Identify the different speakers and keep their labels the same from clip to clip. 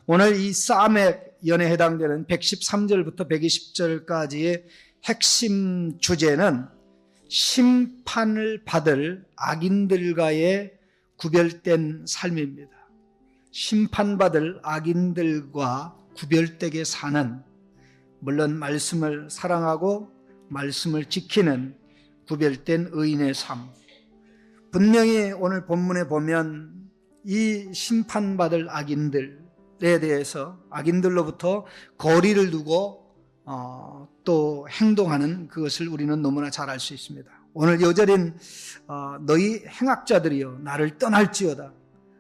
Speaker 1: 오늘 이 싸움의 연에 해당되는 113절부터 120절까지의 핵심 주제는 심판을 받을 악인들과의 구별된 삶입니다. 심판받을 악인들과 구별되게 사는, 물론 말씀을 사랑하고 말씀을 지키는 구별된 의인의 삶. 분명히 오늘 본문에 보면 이 심판받을 악인들에 대해서, 악인들로부터 거리를 두고 또 행동하는 그것을 우리는 너무나 잘 알 수 있습니다. 오늘 요절인 너희 행악자들이여 나를 떠날지어다.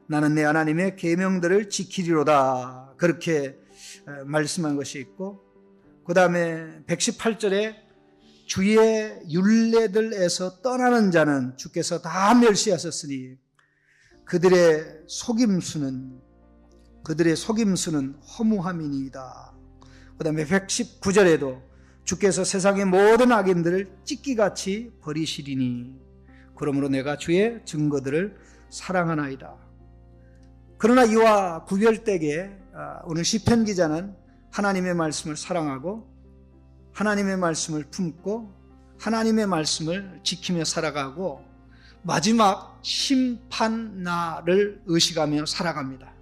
Speaker 1: 나는 내 하나님의 계명들을 지키리로다. 그렇게 말씀한 것이 있고, 그 다음에 118절에 주의 율례들에서 떠나는 자는 주께서 다 멸시하셨으니 그들의 속임수는 허무함이니이다. 그 다음에 119절에도 주께서 세상의 모든 악인들을 찢기같이 버리시리니 그러므로 내가 주의 증거들을 사랑하나이다. 그러나 이와 구별되게 오늘 시편 기자는 하나님의 말씀을 사랑하고 하나님의 말씀을 품고 하나님의 말씀을 지키며 살아가고 마지막 심판날을 의식하며 살아갑니다.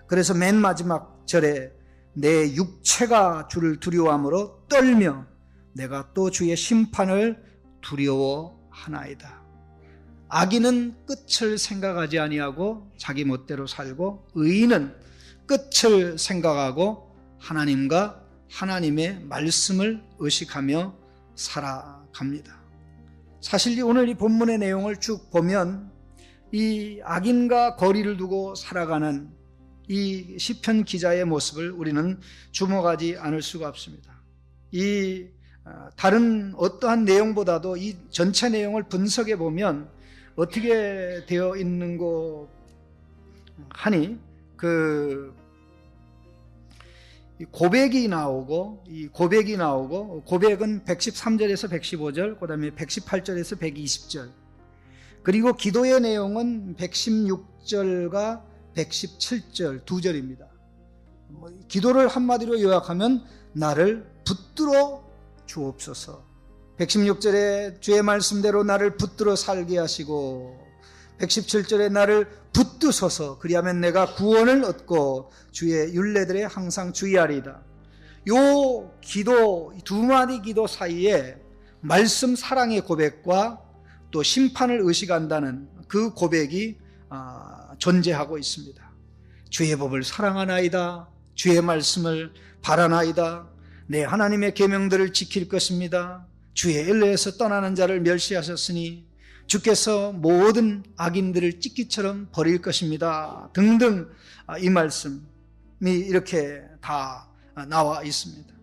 Speaker 1: 그래서 맨 마지막 절에 내 육체가 주를 두려워함으로 떨며 내가 또 주의 심판을 두려워하나이다. 악인은 끝을 생각하지 아니하고 자기 멋대로 살고, 의인은 끝을 생각하고 하나님과 하나님의 말씀을 의식하며 살아갑니다. 사실 오늘 이 본문의 내용을 쭉 보면 이 악인과 거리를 두고 살아가는 이 시편 기자의 모습을 우리는 주목하지 않을 수가 없습니다. 이 다른 어떠한 내용보다도 이 전체 내용을 분석해 보면 어떻게 되어 있는 거 하니 고백이 나오고, 고백은 113절에서 115절, 그 다음에 118절에서 120절, 그리고 기도의 내용은 116절과 117절 두 절입니다. 기도를 한마디로 요약하면 나를 붙들어 주옵소서. 116절에 주의 말씀대로 나를 붙들어 살게 하시고, 117절에 나를 붙드소서. 그리하면 내가 구원을 얻고 주의 율례들에 항상 주의하리이다. 요 기도, 두 마디 기도 사이에 말씀 사랑의 고백과 또 심판을 의식한다는 그 고백이 존재하고 있습니다. 주의 법을 사랑하나이다. 주의 말씀을 바라나이다. 내 하나님의 계명들을 지킬 것입니다. 주의 율례에서 떠나는 자를 멸시하셨으니 주께서 모든 악인들을 찢기처럼 버릴 것입니다. 등등 이 말씀이 이렇게 다 나와 있습니다.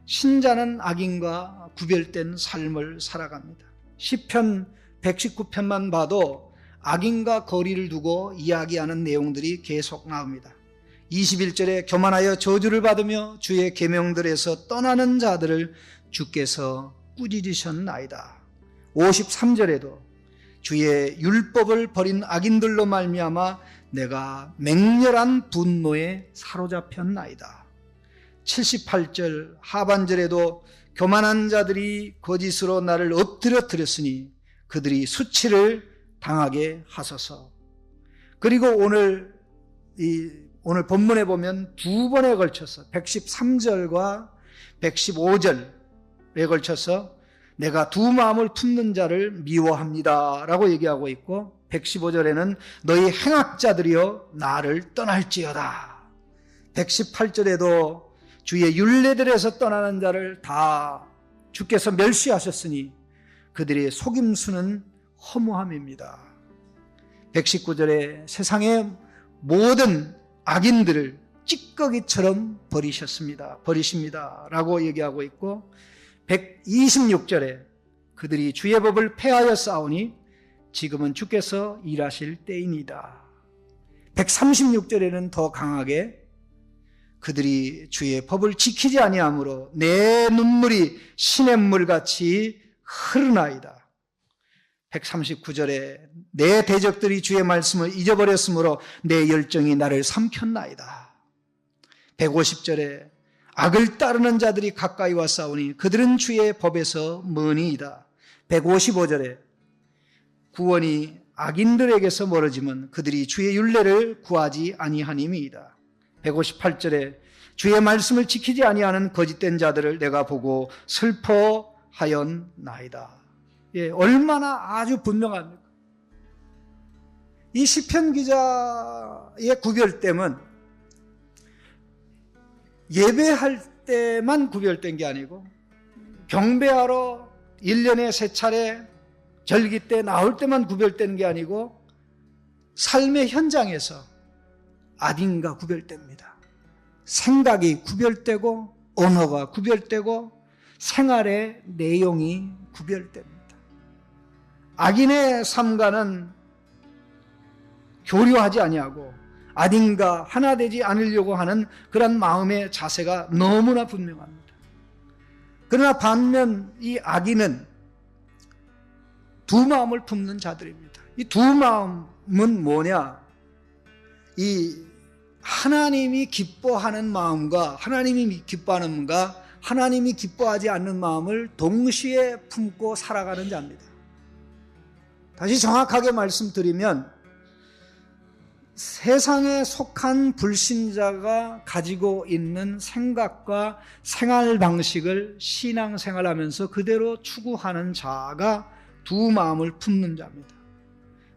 Speaker 1: 신자는 악인과 구별된 삶을 살아갑니다. 시편 119편만 봐도 악인과 거리를 두고 이야기하는 내용들이 계속 나옵니다. 21절에 교만하여 저주를 받으며 주의 계명들에서 떠나는 자들을 주께서 꾸짖으셨나이다. 53절에도 주의 율법을 버린 악인들로 말미암아 내가 맹렬한 분노에 사로잡혔나이다. 78절 하반절에도 교만한 자들이 거짓으로 나를 엎드려뜨렸으니 그들이 수치를 당하게 하소서. 그리고 오늘 본문에 보면 두 번에 걸쳐서 113절과 115절에 걸쳐서 내가 두 마음을 품는 자를 미워합니다 라고 얘기하고 있고, 115절에는 너희 행악자들이여 나를 떠날지어다. 118절에도 주의 율례들에서 떠나는 자를 다 주께서 멸시하셨으니 그들의 속임수는 허무함입니다. 119절에 세상의 모든 악인들을 찌꺼기처럼 버리십니다 라고 얘기하고 있고, 126절에 그들이 주의 법을 폐하여 싸우니 지금은 주께서 일하실 때이니다. 136절에는 더 강하게 그들이 주의 법을 지키지 아니하므로 내 눈물이 시냇물같이 흐르나이다. 139절에 내 대적들이 주의 말씀을 잊어버렸으므로 내 열정이 나를 삼켰나이다. 150절에 악을 따르는 자들이 가까이 와 싸우니 그들은 주의 법에서 머니이다. 155절에 구원이 악인들에게서 멀어지면 그들이 주의 율례를 구하지 아니하님이이다. 158절에 주의 말씀을 지키지 아니하는 거짓된 자들을 내가 보고 슬퍼하였나이다. 예, 얼마나 아주 분명합니까? 이 시편 기자의 구별됨은 예배할 때만 구별된 게 아니고 경배하러 1년에 3차례 절기 때 나올 때만 구별되는 게 아니고 삶의 현장에서 악인과 구별됩니다. 생각이 구별되고 언어가 구별되고 생활의 내용이 구별됩니다. 악인의 삶과는 교류하지 아니하고 악인과 하나 되지 않으려고 하는 그런 마음의 자세가 너무나 분명합니다. 그러나 반면 이 악인은 두 마음을 품는 자들입니다. 이 두 마음은 뭐냐? 이 하나님이 기뻐하는 마음과 하나님이 기뻐하는 마음과 하나님이 기뻐하지 않는 마음을 동시에 품고 살아가는 자입니다. 다시 정확하게 말씀드리면 세상에 속한 불신자가 가지고 있는 생각과 생활 방식을 신앙생활하면서 그대로 추구하는 자가 두 마음을 품는 자입니다.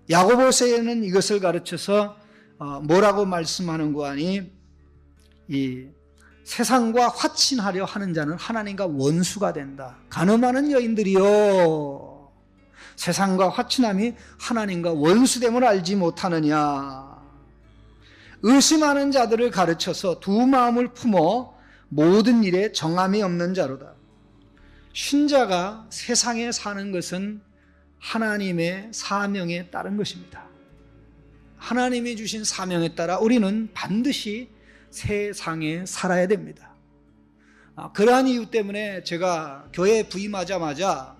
Speaker 1: 야고보서에는 이것을 가르쳐서 뭐라고 말씀하는 거 아니? 이 세상과 화친하려 하는 자는 하나님과 원수가 된다. 간음하는 여인들이요, 세상과 화친함이 하나님과 원수됨을 알지 못하느냐. 의심하는 자들을 가르쳐서 두 마음을 품어 모든 일에 정함이 없는 자로다. 신자가 세상에 사는 것은 하나님의 사명에 따른 것입니다. 하나님이 주신 사명에 따라 우리는 반드시 세상에 살아야 됩니다. 그러한 이유 때문에 제가 교회에 부임하자마자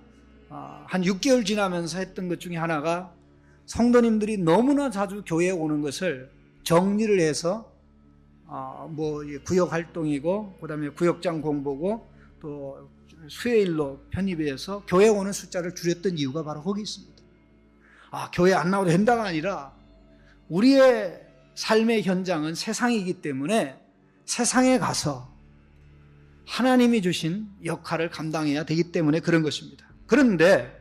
Speaker 1: 한 6개월 지나면서 했던 것 중에 하나가 성도님들이 너무나 자주 교회에 오는 것을 정리를 해서 구역 활동이고 그다음에 구역장 공보고 또 수요일로 편입해서 교회 오는 숫자를 줄였던 이유가 바로 거기 있습니다. 교회 안 나와도 된다가 아니라 우리의 삶의 현장은 세상이기 때문에 세상에 가서 하나님이 주신 역할을 감당해야 되기 때문에 그런 것입니다. 그런데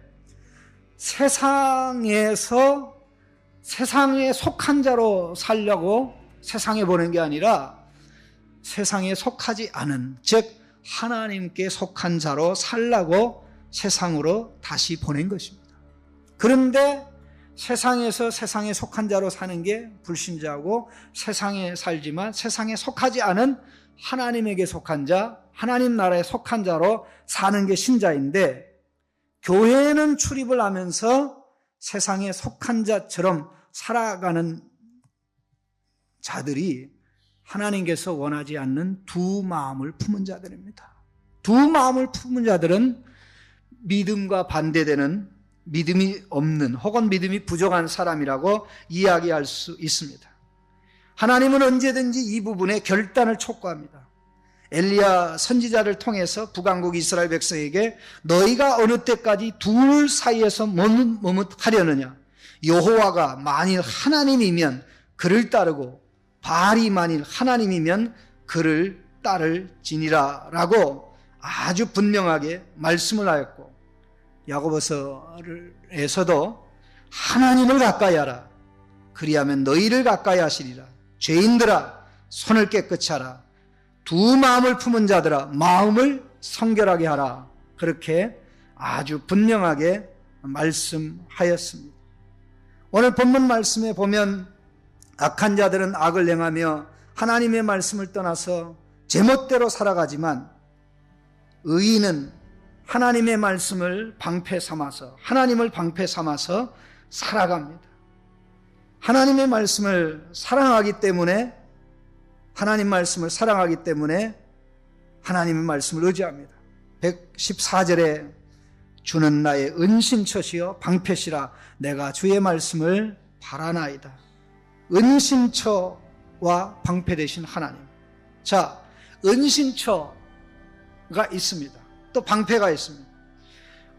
Speaker 1: 세상에서 세상에 속한 자로 살려고 세상에 보낸 게 아니라 세상에 속하지 않은, 즉 하나님께 속한 자로 살라고 세상으로 다시 보낸 것입니다. 그런데 세상에서 세상에 속한 자로 사는 게 불신자고, 세상에 살지만 세상에 속하지 않은 하나님에게 속한 자, 하나님 나라에 속한 자로 사는 게 신자인데, 교회에는 출입을 하면서 세상에 속한 자처럼 살아가는 자들이 하나님께서 원하지 않는 두 마음을 품은 자들입니다. 두 마음을 품은 자들은 믿음과 반대되는, 믿음이 없는 혹은 믿음이 부족한 사람이라고 이야기할 수 있습니다. 하나님은 언제든지 이 부분에 결단을 촉구합니다. 엘리야 선지자를 통해서 북왕국 이스라엘 백성에게 너희가 어느 때까지 둘 사이에서 머뭇하려느냐, 여호와가 만일 하나님이면 그를 따르고 바알이 만일 하나님이면 그를 따를지니라 라고 아주 분명하게 말씀을 하였고, 야고보서에서도 하나님을 가까이 하라, 그리하면 너희를 가까이 하시리라. 죄인들아 손을 깨끗이 하라. 두 마음을 품은 자들아 마음을 성결하게 하라. 그렇게 아주 분명하게 말씀하였습니다. 오늘 본문 말씀에 보면 악한 자들은 악을 행하며 하나님의 말씀을 떠나서 제멋대로 살아가지만 의인은 하나님의 말씀을 방패 삼아서, 하나님을 방패 삼아서 살아갑니다. 하나님의 말씀을 사랑하기 때문에, 하나님 말씀을 사랑하기 때문에 하나님의 말씀을 의지합니다. 114절에 주는 나의 은신처시여 방패시라, 내가 주의 말씀을 바라나이다. 은신처와 방패 되신 하나님, 자, 은신처가 있습니다. 또 방패가 있습니다.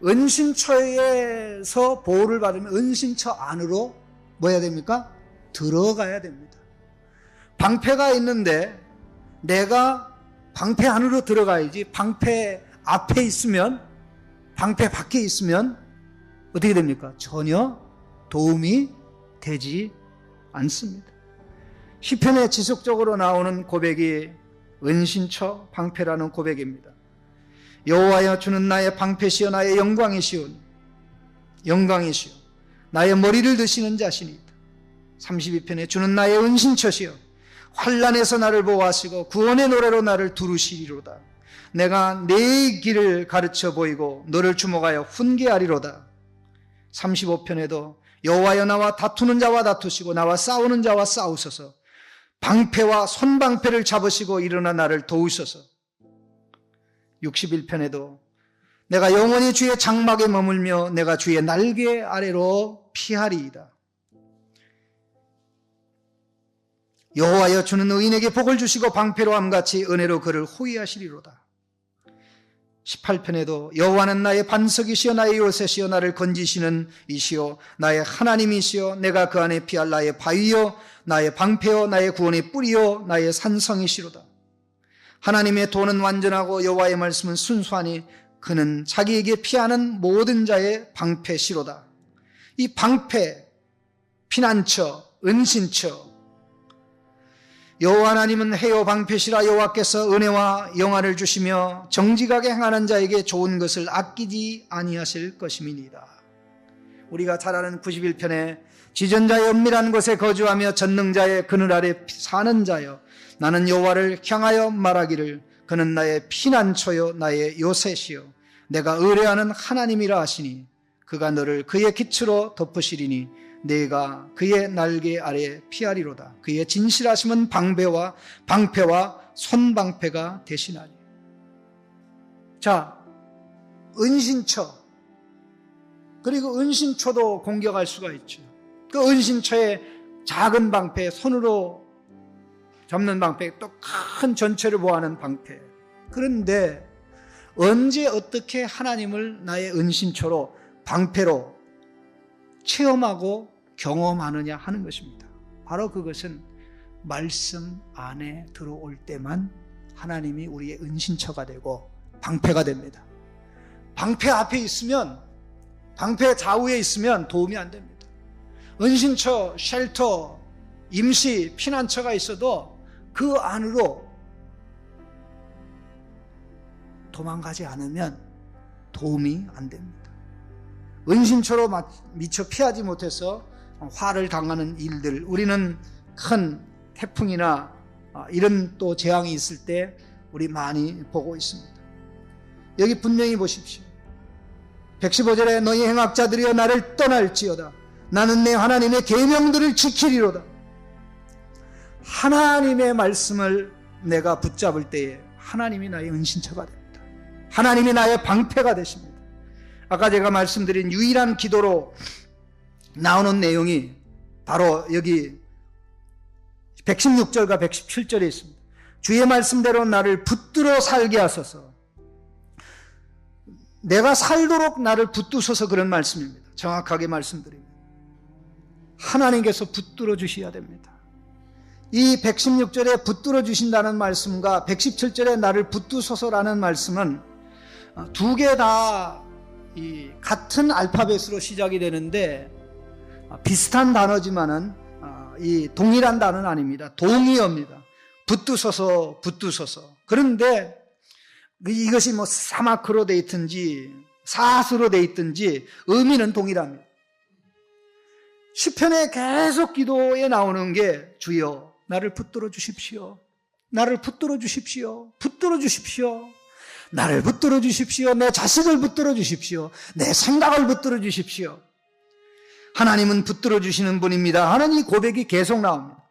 Speaker 1: 은신처에서 보호를 받으면 은신처 안으로 뭐 해야 됩니까? 들어가야 됩니다. 방패가 있는데 내가 방패 안으로 들어가야지, 방패 앞에 있으면, 방패 밖에 있으면 어떻게 됩니까? 전혀 도움이 되지 않습니다. 시편에 지속적으로 나오는 고백이 은신처 방패라는 고백입니다. 여호와여, 주는 나의 방패시여 나의 영광이시오 나의 머리를 드시는 자신이다. 32편에 주는 나의 은신처시여 환난에서 나를 보호하시고 구원의 노래로 나를 두르시리로다. 내가 내 길을 가르쳐 보이고 너를 주목하여 훈계하리로다. 35편에도 여호와여, 나와 다투는 자와 다투시고 나와 싸우는 자와 싸우소서. 방패와 손방패를 잡으시고 일어나 나를 도우소서. 61편에도 내가 영원히 주의 장막에 머물며 내가 주의 날개 아래로 피하리이다. 여호와여, 주는 의인에게 복을 주시고 방패로 함같이 은혜로 그를 호위하시리로다. 18편에도 여호와는 나의 반석이시여 나의 요새시여 나를 건지시는 이시여 나의 하나님이시여 내가 그 안에 피할 나의 바위여 나의 방패여 나의 구원의 뿌리여 나의 산성이시로다. 하나님의 도는 완전하고 여호와의 말씀은 순수하니 그는 자기에게 피하는 모든 자의 방패시로다. 이 방패, 피난처, 은신처, 여호와 하나님은 해요 방패시라. 여호와께서 은혜와 영화를 주시며 정직하게 행하는 자에게 좋은 것을 아끼지 아니하실 것임이니이다. 우리가 잘 아는 91편에 지전자의 은밀한 곳에 거주하며 전능자의 그늘 아래 사는 자여, 나는 여호와를 향하여 말하기를 그는 나의 피난처요 나의 요새시요 내가 의뢰하는 하나님이라 하시니 그가 너를 그의 기초로 덮으시리니 내가 그의 날개 아래 피하리로다. 그의 진실하심은 방패와 손방패가 되시나니. 자, 은신처, 그리고 은신처도 공격할 수가 있죠. 그 은신처의 작은 방패, 손으로 잡는 방패, 또 큰 전체를 보호하는 방패. 그런데 언제 어떻게 하나님을 나의 은신처로, 방패로 체험하고 경험하느냐 하는 것입니다. 바로 그것은 말씀 안에 들어올 때만 하나님이 우리의 은신처가 되고 방패가 됩니다. 방패 앞에 있으면, 방패 좌우에 있으면 도움이 안 됩니다. 은신처, 쉘터, 임시 피난처가 있어도 그 안으로 도망가지 않으면 도움이 안 됩니다. 은신처로 미처 피하지 못해서 화를 당하는 일들, 우리는 큰 태풍이나 이런 또 재앙이 있을 때 우리 많이 보고 있습니다. 여기 분명히 보십시오. 115절에 너희 행악자들이여 나를 떠날지어다. 나는 내 하나님의 계명들을 지키리로다. 하나님의 말씀을 내가 붙잡을 때에 하나님이 나의 은신처가 됩니다. 하나님이 나의 방패가 되십니다. 아까 제가 말씀드린 유일한 기도로 나오는 내용이 바로 여기 116절과 117절에 있습니다. 주의 말씀대로 나를 붙들어 살게 하소서. 내가 살도록 나를 붙드셔서 그런 말씀입니다. 정확하게 말씀드립니다. 하나님께서 붙들어 주셔야 됩니다. 이 116절에 붙들어 주신다는 말씀과 117절에 나를 붙드소서라는 말씀은 두 개 다 같은 알파벳으로 시작이 되는데 비슷한 단어지만은 이 동일한 단어는 아닙니다. 동의어입니다. 붙드소서, 붙드소서. 그런데 이것이 뭐 사마크로 돼 있든지 사스로 돼 있든지 의미는 동일합니다. 시편에 계속 기도에 나오는 게 주여 나를 붙들어 주십시오. 나를 붙들어 주십시오. 붙들어 주십시오. 나를 붙들어 주십시오. 내 자식을 붙들어 주십시오. 내 생각을 붙들어 주십시오. 하나님은 붙들어 주시는 분입니다 하는 이 고백이 계속 나옵니다.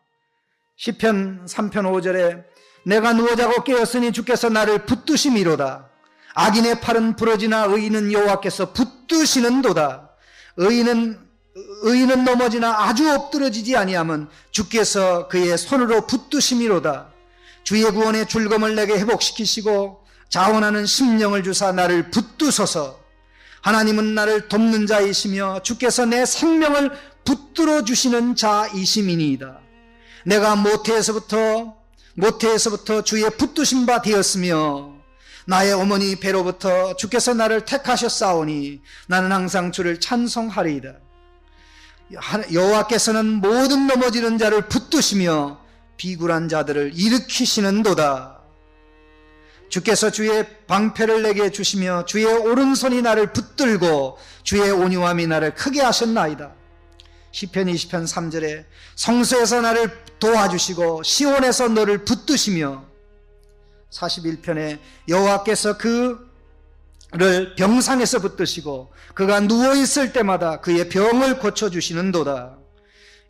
Speaker 1: 시편 3편 5절에 내가 누워 자고 깨었으니 주께서 나를 붙드심이로다. 악인의 팔은 부러지나 의인은 여호와께서 붙드시는도다. 의인은 넘어지나 아주 엎드러지지 아니하면 주께서 그의 손으로 붙드심이로다. 주의 구원의 즐거움을 내게 회복시키시고 자원하는 심령을 주사 나를 붙드소서. 하나님은 나를 돕는 자이시며 주께서 내 생명을 붙들어 주시는 자이심이니이다. 내가 모태에서부터 주의 붙드신 바 되었으며 나의 어머니 배로부터 주께서 나를 택하셨사오니 나는 항상 주를 찬송하리이다. 여호와께서는 모든 넘어지는 자를 붙드시며 비굴한 자들을 일으키시는도다. 주께서 주의 방패를 내게 주시며 주의 오른손이 나를 붙들고 주의 온유함이 나를 크게 하셨나이다. 시편 20편 3절에 성소에서 나를 도와주시고 시온에서 너를 붙드시며 41편에 여호와께서 그를 병상에서 붙드시고 그가 누워있을 때마다 그의 병을 고쳐주시는도다.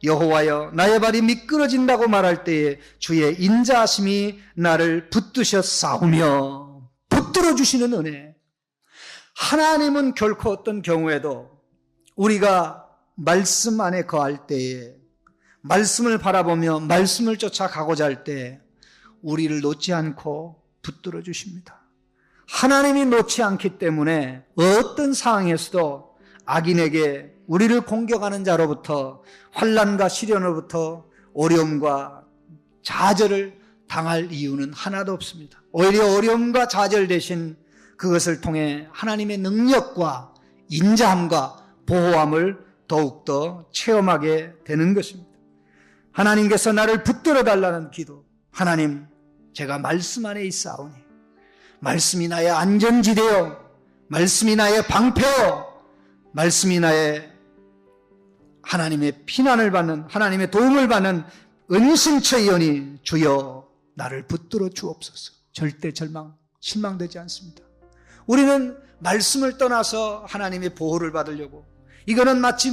Speaker 1: 여호와여 나의 발이 미끄러진다고 말할 때에 주의 인자하심이 나를 붙드셨사오며. 붙들어 주시는 은혜. 하나님은 결코 어떤 경우에도 우리가 말씀 안에 거할 때에, 말씀을 바라보며 말씀을 쫓아가고자 할 때 우리를 놓지 않고 붙들어 주십니다. 하나님이 놓지 않기 때문에 어떤 상황에서도 악인에게, 우리를 공격하는 자로부터, 환난과 시련으로부터 어려움과 좌절을 당할 이유는 하나도 없습니다. 오히려 어려움과 좌절 대신 그것을 통해 하나님의 능력과 인자함과 보호함을 더욱더 체험하게 되는 것입니다. 하나님께서 나를 붙들어 달라는 기도. 하나님, 제가 말씀 안에 있사오니 말씀이 나의 안전지대요, 말씀이 나의 방패요, 말씀이 나의 하나님의 피난을 받는, 하나님의 도움을 받는 은신처이오니 주여 나를 붙들어 주옵소서. 절대 실망되지 않습니다. 우리는 말씀을 떠나서 하나님의 보호를 받으려고, 이거는 마치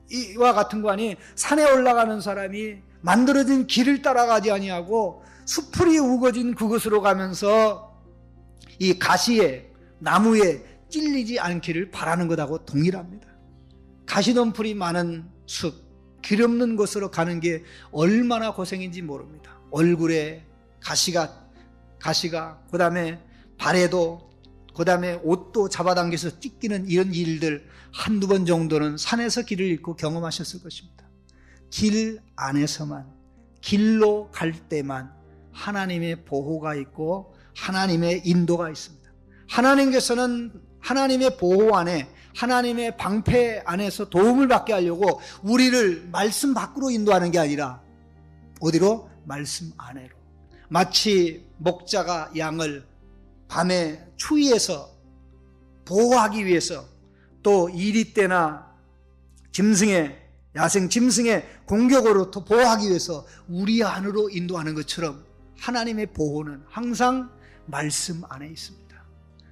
Speaker 1: 이와 같은 거 아니, 산에 올라가는 사람이 만들어진 길을 따라가지 아니하고 수풀이 우거진 그곳으로 가면서 이 가시에, 나무에 찔리지 않기를 바라는 것하고 동일합니다. 가시덤불이 많은 숲, 길 없는 곳으로 가는 게 얼마나 고생인지 모릅니다. 얼굴에 가시가 그 다음에 발에도, 그 다음에 옷도 잡아당겨서 찢기는 이런 일들 한두 번 정도는 산에서 길을 잃고 경험하셨을 것입니다. 길 안에서만, 길로 갈 때만 하나님의 보호가 있고 하나님의 인도가 있습니다. 하나님께서는 하나님의 보호 안에, 하나님의 방패 안에서 도움을 받게 하려고 우리를 말씀 밖으로 인도하는 게 아니라 어디로? 말씀 안으로. 마치 목자가 양을 밤에 추위에서 보호하기 위해서, 또 이리 때나 야생 짐승의 공격으로부터 보호하기 위해서 우리 안으로 인도하는 것처럼 하나님의 보호는 항상 말씀 안에 있습니다.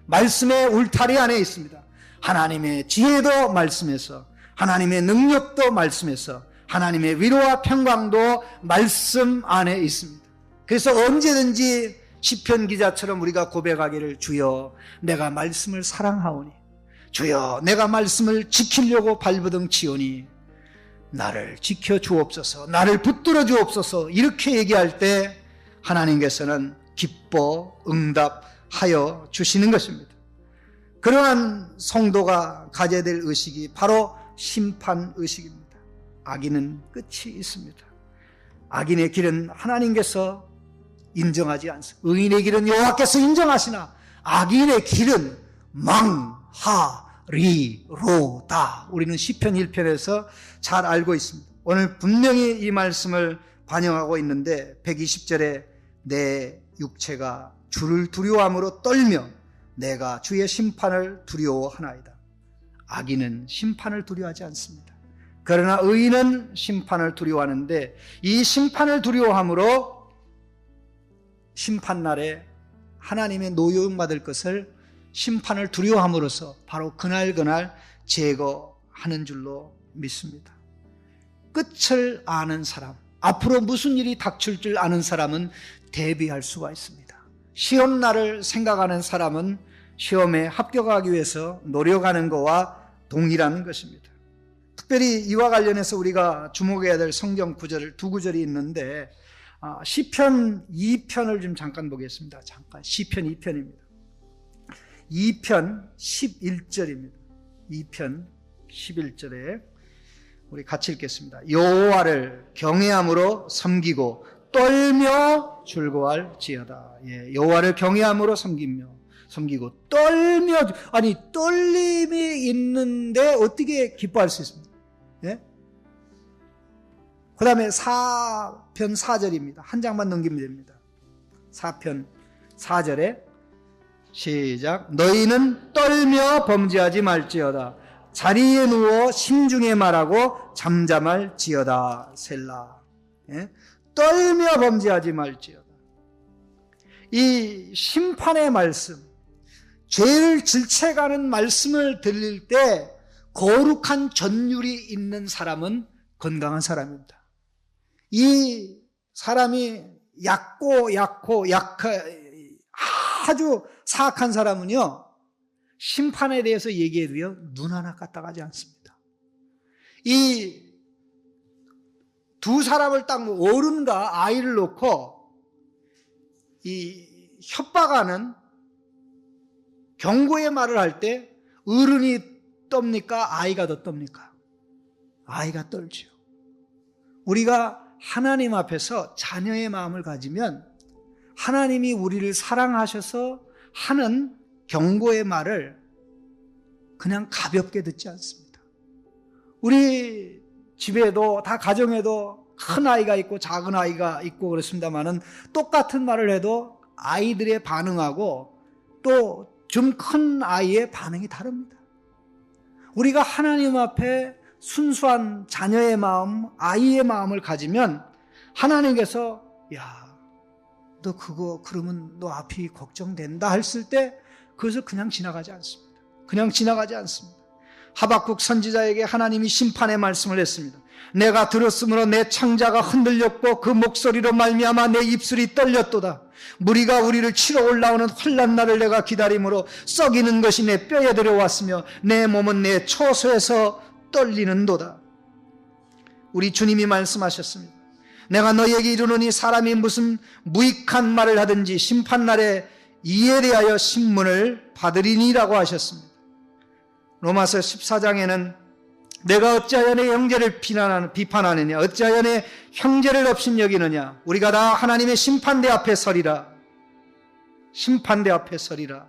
Speaker 1: 말씀의 울타리 안에 있습니다. 하나님의 지혜도 말씀에서, 하나님의 능력도 말씀에서, 하나님의 위로와 평강도 말씀 안에 있습니다. 그래서 언제든지 시편 기자처럼 우리가 고백하기를, 주여 내가 말씀을 사랑하오니, 주여 내가 말씀을 지키려고 발버둥 치오니 나를 지켜주옵소서, 나를 붙들어 주옵소서, 이렇게 얘기할 때 하나님께서는 기뻐 응답하여 주시는 것입니다. 그러한 성도가 가져야 될 의식이 바로 심판의식입니다. 악인은 끝이 있습니다. 악인의 길은 하나님께서 인정하지 않습니다. 의인의 길은 여호와께서 인정하시나 악인의 길은 망하리로다. 우리는 시편 1편에서 잘 알고 있습니다. 오늘 분명히 이 말씀을 반영하고 있는데 120절에 내 육체가 주를 두려워함으로 떨며 내가 주의 심판을 두려워하나이다. 악인은 심판을 두려워하지 않습니다. 그러나 의인은 심판을 두려워하는데, 이 심판을 두려워함으로 심판날에 하나님의 노여움받을 것을 심판을 두려워함으로써 바로 그날 제거하는 줄로 믿습니다. 끝을 아는 사람, 앞으로 무슨 일이 닥칠 줄 아는 사람은 대비할 수가 있습니다. 시험날을 생각하는 사람은 시험에 합격하기 위해서 노력하는 것과 동일한 것입니다. 특별히 이와 관련해서 우리가 주목해야 될 성경 구절, 두 구절이 있는데 시편 2편을 좀 잠깐 보겠습니다. 잠깐. 시편 2편입니다. 2편 11절입니다. 2편 11절에 우리 같이 읽겠습니다. 여호와를 경외함으로 섬기고 떨며 즐거워할지어다. 예, 여호와를 경외함으로 섬기고 떨며, 아니 떨림이 있는데 어떻게 기뻐할 수 있습니까? 예? 그 다음에 4편 4절입니다. 한 장만 넘기면 됩니다. 4편 4절에 시작. 너희는 떨며 범죄하지 말지어다. 자리에 누워 심중에 말하고 잠잠할지어다. 셀라. 예? 떨며 범죄하지 말지어다. 이 심판의 말씀, 죄를 질책하는 말씀을 들릴 때 거룩한 전율이 있는 사람은 건강한 사람입니다. 이 사람이 아주 사악한 사람은요, 심판에 대해서 얘기해도요, 눈 하나 까딱하지 않습니다. 이 두 사람을 딱 어른과 아이를 놓고 이 협박하는 경고의 말을 할 때 어른이 떱니까? 아이가 더 떱니까? 아이가 떨지요. 우리가 하나님 앞에서 자녀의 마음을 가지면 하나님이 우리를 사랑하셔서 하는 경고의 말을 그냥 가볍게 듣지 않습니다. 우리 집에도 다 가정에도 큰 아이가 있고 작은 아이가 있고 그렇습니다만은 똑같은 말을 해도 아이들의 반응하고 또 좀 큰 아이의 반응이 다릅니다. 우리가 하나님 앞에 순수한 자녀의 마음, 아이의 마음을 가지면 하나님께서 야, 너 그거 그러면 너 앞이 걱정된다 했을 때 그것을 그냥 지나가지 않습니다. 그냥 지나가지 않습니다. 하박국 선지자에게 하나님이 심판의 말씀을 했습니다. 내가 들었으므로 내 창자가 흔들렸고 그 목소리로 말미암아 내 입술이 떨렸도다. 무리가 우리를 치러 올라오는 환난 날을 내가 기다림으로 썩이는 것이 내 뼈에 들어왔으며 내 몸은 내 초소에서 떨리는도다. 우리 주님이 말씀하셨습니다. 내가 너희에게 이르노니 사람이 무슨 무익한 말을 하든지 심판날에 이에 대하여 신문을 받으리니라고 하셨습니다. 로마서 14장에는 내가 어찌하여 내 형제를 비판하느냐, 어찌하여 내 형제를 업신여기느냐, 우리가 다 하나님의 심판대 앞에 서리라. 심판대 앞에 서리라.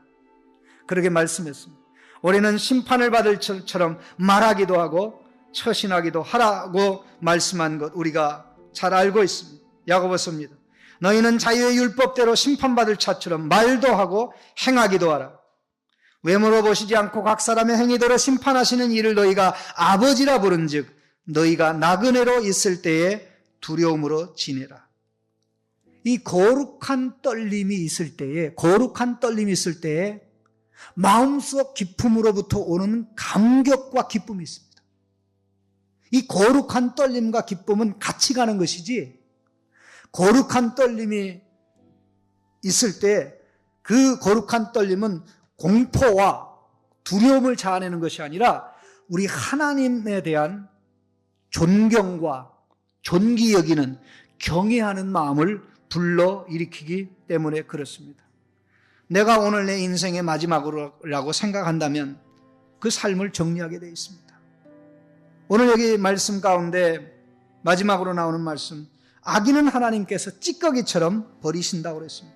Speaker 1: 그렇게 말씀했습니다. 올해는 심판을 받을 처럼 말하기도 하고 처신하기도 하라고 말씀한 것 우리가 잘 알고 있습니다. 야고보서입니다. 너희는 자유의 율법대로 심판받을 자처럼 말도 하고 행하기도 하라. 외모로 보시지 않고 각 사람의 행위대로 심판하시는 이를 너희가 아버지라 부른즉 너희가 나그네로 있을 때에 두려움으로 지내라. 이 거룩한 떨림이 있을 때에 마음속 기쁨으로부터 오는 감격과 기쁨이 있습니다. 이 거룩한 떨림과 기쁨은 같이 가는 것이지, 거룩한 떨림이 있을 때 그 거룩한 떨림은 공포와 두려움을 자아내는 것이 아니라 우리 하나님에 대한 존경과 존귀 여기는 경외하는 마음을 불러일으키기 때문에 그렇습니다. 내가 오늘 내 인생의 마지막이라고 생각한다면 그 삶을 정리하게 되어 있습니다. 오늘 여기 말씀 가운데 마지막으로 나오는 말씀, 악인은 하나님께서 찌꺼기처럼 버리신다고 그랬습니다.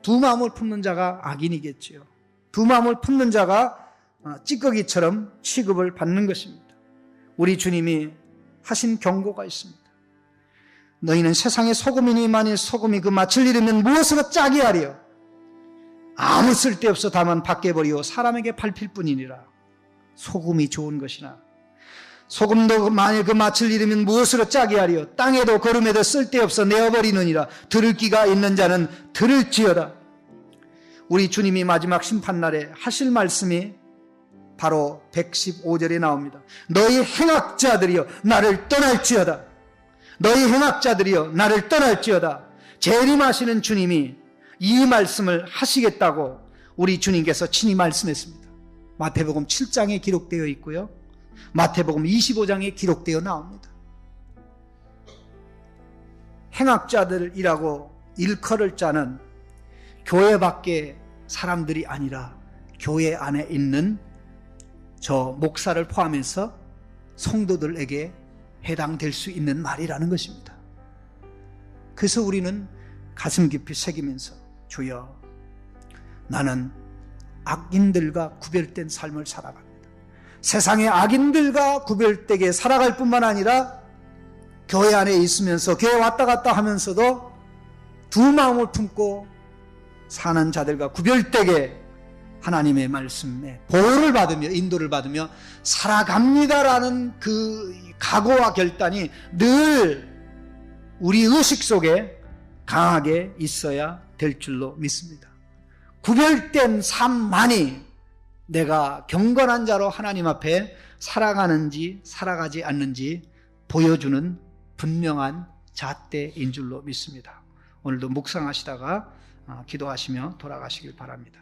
Speaker 1: 두 마음을 품는 자가 악인이겠지요. 두 마음을 품는 자가 찌꺼기처럼 취급을 받는 것입니다. 우리 주님이 하신 경고가 있습니다. 너희는 세상의 소금이니 만일 소금이 그 맛을 잃으면 무엇으로 짜게 하리요? 아무 쓸데없어 다만 밖에 버리고 사람에게 밟힐 뿐이니라. 소금이 좋은 것이나 소금도 만일 그 맛을 잃으면 무엇으로 짜게 하리요? 땅에도 거름에도 쓸데없어 내어버리느니라. 들을 귀가 있는 자는 들을지어다. 우리 주님이 마지막 심판날에 하실 말씀이 바로 115절에 나옵니다. 너희 행악자들이여 나를 떠날지어다. 너희 행악자들이여 나를 떠날지어다. 재림하시는 주님이 이 말씀을 하시겠다고 우리 주님께서 친히 말씀했습니다. 마태복음 7장에 기록되어 있고요, 마태복음 25장에 기록되어 나옵니다. 행악자들이라고 일컬을 자는 교회 밖의 사람들이 아니라 교회 안에 있는 저 목사를 포함해서 성도들에게 해당될 수 있는 말이라는 것입니다. 그래서 우리는 가슴 깊이 새기면서 주여, 나는 악인들과 구별된 삶을 살아갑니다. 세상의 악인들과 구별되게 살아갈 뿐만 아니라 교회 안에 있으면서 교회 왔다 갔다 하면서도 두 마음을 품고 사는 자들과 구별되게 하나님의 말씀에 보호를 받으며 인도를 받으며 살아갑니다라는 그 각오와 결단이 늘 우리 의식 속에 강하게 있어야 될 줄로 믿습니다. 구별된 삶만이 내가 경건한 자로 하나님 앞에 살아가는지 살아가지 않는지 보여주는 분명한 잣대인 줄로 믿습니다. 오늘도 묵상하시다가 기도하시며 돌아가시길 바랍니다.